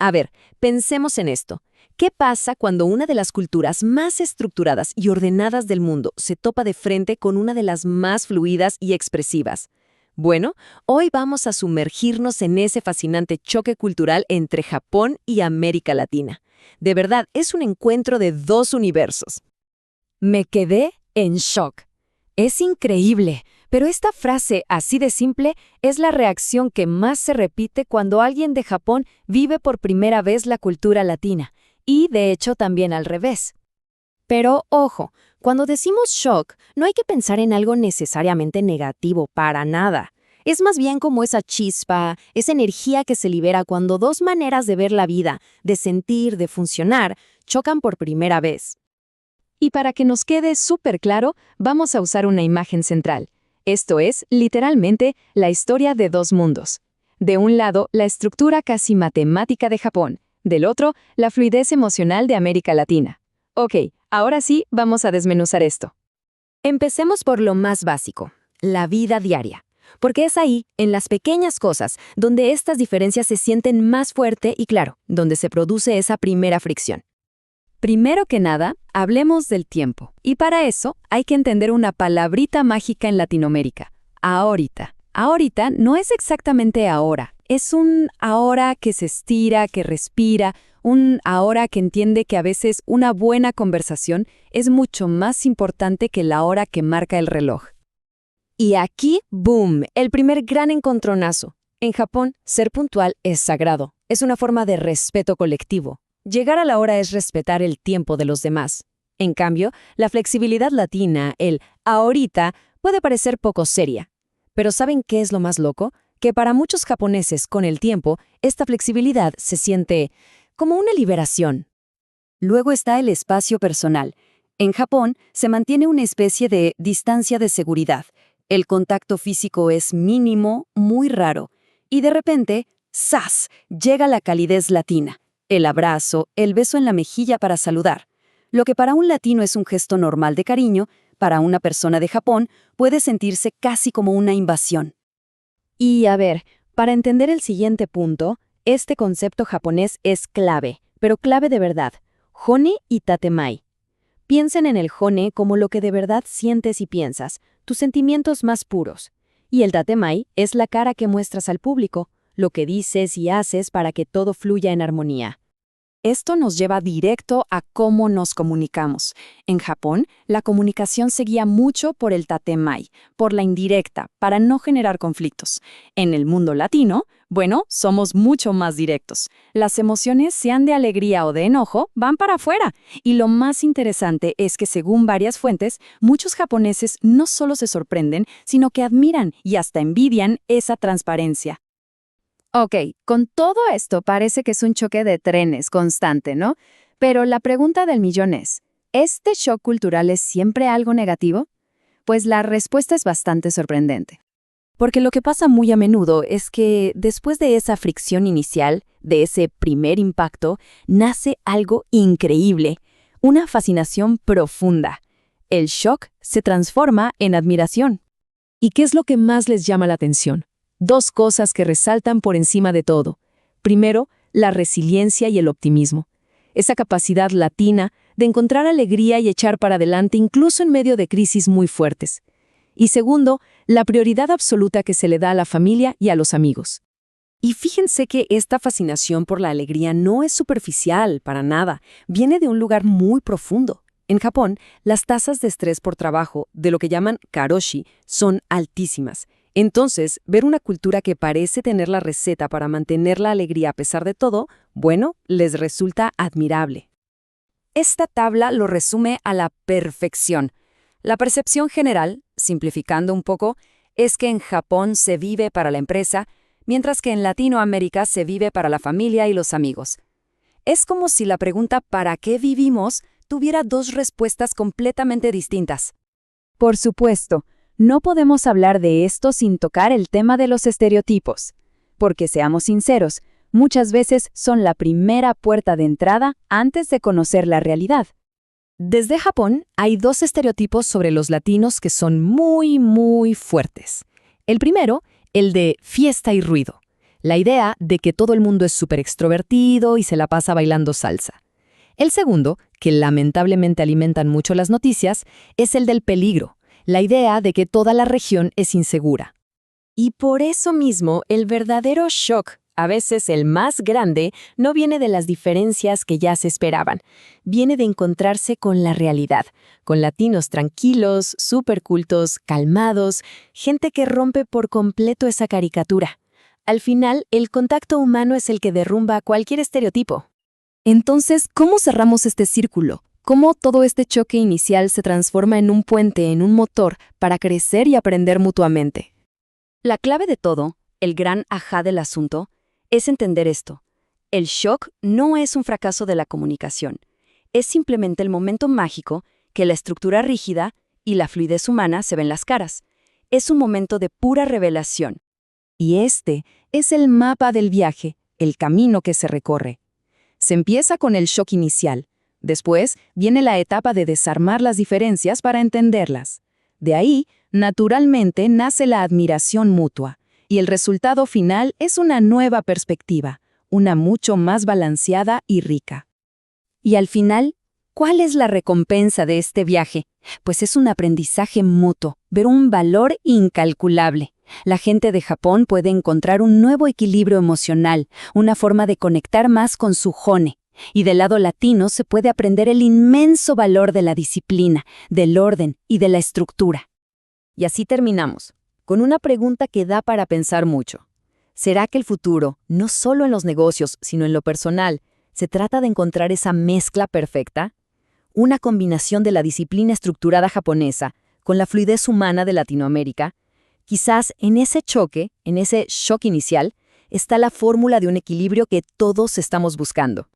A ver, pensemos en esto. ¿Qué pasa cuando una de las culturas más estructuradas y ordenadas del mundo se topa de frente con una de las más fluidas y expresivas? Bueno, hoy vamos a sumergirnos en ese fascinante choque cultural entre Japón y América Latina. De verdad, es un encuentro de dos universos. Me quedé en shock. Es increíble, pero esta frase así de simple es la reacción que más se repite cuando alguien de Japón vive por primera vez la cultura latina, y de hecho también al revés. Pero ojo, cuando decimos shock, no hay que pensar en algo necesariamente negativo, para nada. Es más bien como esa chispa, esa energía que se libera cuando dos maneras de ver la vida, de sentir, de funcionar, chocan por primera vez. Y para que nos quede súper claro, vamos a usar una imagen central. Esto es, literalmente, la historia de dos mundos. De un lado, la estructura casi matemática de Japón. Del otro, la fluidez emocional de América Latina. Ok, ahora sí, vamos a desmenuzar esto. Empecemos por lo más básico, la vida diaria. Porque es ahí, en las pequeñas cosas, donde estas diferencias se sienten más fuerte y claro, donde se produce esa primera fricción. Primero que nada, hablemos del tiempo. Y para eso hay que entender una palabrita mágica en Latinoamérica, ahorita. Ahorita no es exactamente ahora, es un ahora que se estira, que respira, un ahora que entiende que a veces una buena conversación es mucho más importante que la hora que marca el reloj. Y aquí, ¡boom!, el primer gran encontronazo. En Japón, ser puntual es sagrado, es una forma de respeto colectivo. Llegar a la hora es respetar el tiempo de los demás. En cambio, la flexibilidad latina, el ahorita, puede parecer poco seria. Pero ¿saben qué es lo más loco? Que para muchos japoneses, con el tiempo, esta flexibilidad se siente como una liberación. Luego está el espacio personal. En Japón, se mantiene una especie de distancia de seguridad. El contacto físico es mínimo, muy raro. Y de repente, ¡zas!, llega la calidez latina. El abrazo, el beso en la mejilla para saludar. Lo que para un latino es un gesto normal de cariño, para una persona de Japón puede sentirse casi como una invasión. Y a ver, para entender el siguiente punto, este concepto japonés es clave, pero clave de verdad. Hone y tatemai. Piensen en el hone como lo que de verdad sientes y piensas, tus sentimientos más puros. Y el tatemai es la cara que muestras al público, lo que dices y haces para que todo fluya en armonía. Esto nos lleva directo a cómo nos comunicamos. En Japón, la comunicación se guía mucho por el tatemai, por la indirecta, para no generar conflictos. En el mundo latino, bueno, somos mucho más directos. Las emociones, sean de alegría o de enojo, van para afuera. Y lo más interesante es que, según varias fuentes, muchos japoneses no solo se sorprenden, sino que admiran y hasta envidian esa transparencia. Ok, con todo esto parece que es un choque de trenes constante, ¿no? Pero la pregunta del millón es, ¿este shock cultural es siempre algo negativo? Pues la respuesta es bastante sorprendente. Porque lo que pasa muy a menudo es que después de esa fricción inicial, de ese primer impacto, nace algo increíble, una fascinación profunda. El shock se transforma en admiración. ¿Y qué es lo que más les llama la atención? Dos cosas que resaltan por encima de todo. Primero, la resiliencia y el optimismo. Esa capacidad latina de encontrar alegría y echar para adelante incluso en medio de crisis muy fuertes. Y segundo, la prioridad absoluta que se le da a la familia y a los amigos. Y fíjense que esta fascinación por la alegría no es superficial, para nada. Viene de un lugar muy profundo. En Japón, las tasas de estrés por trabajo, de lo que llaman karoshi, son altísimas. Entonces, ver una cultura que parece tener la receta para mantener la alegría a pesar de todo, bueno, les resulta admirable. Esta tabla lo resume a la perfección. La percepción general, simplificando un poco, es que en Japón se vive para la empresa, mientras que en Latinoamérica se vive para la familia y los amigos. Es como si la pregunta ¿para qué vivimos? Tuviera dos respuestas completamente distintas. Por supuesto, no podemos hablar de esto sin tocar el tema de los estereotipos. Porque seamos sinceros, muchas veces son la primera puerta de entrada antes de conocer la realidad. Desde Japón hay dos estereotipos sobre los latinos que son muy, muy fuertes. El primero, el de fiesta y ruido. La idea de que todo el mundo es súper extrovertido y se la pasa bailando salsa. El segundo, que lamentablemente alimentan mucho las noticias, es el del peligro, la idea de que toda la región es insegura. Y por eso mismo, el verdadero shock, a veces el más grande, no viene de las diferencias que ya se esperaban. Viene de encontrarse con la realidad, con latinos tranquilos, súper cultos, calmados, gente que rompe por completo esa caricatura. Al final, el contacto humano es el que derrumba cualquier estereotipo. Entonces, ¿cómo cerramos este círculo? ¿Cómo todo este choque inicial se transforma en un puente, en un motor, para crecer y aprender mutuamente? La clave de todo, el gran ajá del asunto, es entender esto. El shock no es un fracaso de la comunicación. Es simplemente el momento mágico que la estructura rígida y la fluidez humana se ven las caras. Es un momento de pura revelación. Y este es el mapa del viaje, el camino que se recorre. Se empieza con el shock inicial. Después viene la etapa de desarmar las diferencias para entenderlas. De ahí, naturalmente, nace la admiración mutua. Y el resultado final es una nueva perspectiva, una mucho más balanceada y rica. Y al final, ¿cuál es la recompensa de este viaje? Pues es un aprendizaje mutuo, ver un valor incalculable. La gente de Japón puede encontrar un nuevo equilibrio emocional, una forma de conectar más con su jone. Y del lado latino se puede aprender el inmenso valor de la disciplina, del orden y de la estructura. Y así terminamos, con una pregunta que da para pensar mucho. ¿Será que el futuro, no solo en los negocios, sino en lo personal, se trata de encontrar esa mezcla perfecta? Una combinación de la disciplina estructurada japonesa con la fluidez humana de Latinoamérica. Quizás en ese choque, en ese shock inicial, está la fórmula de un equilibrio que todos estamos buscando.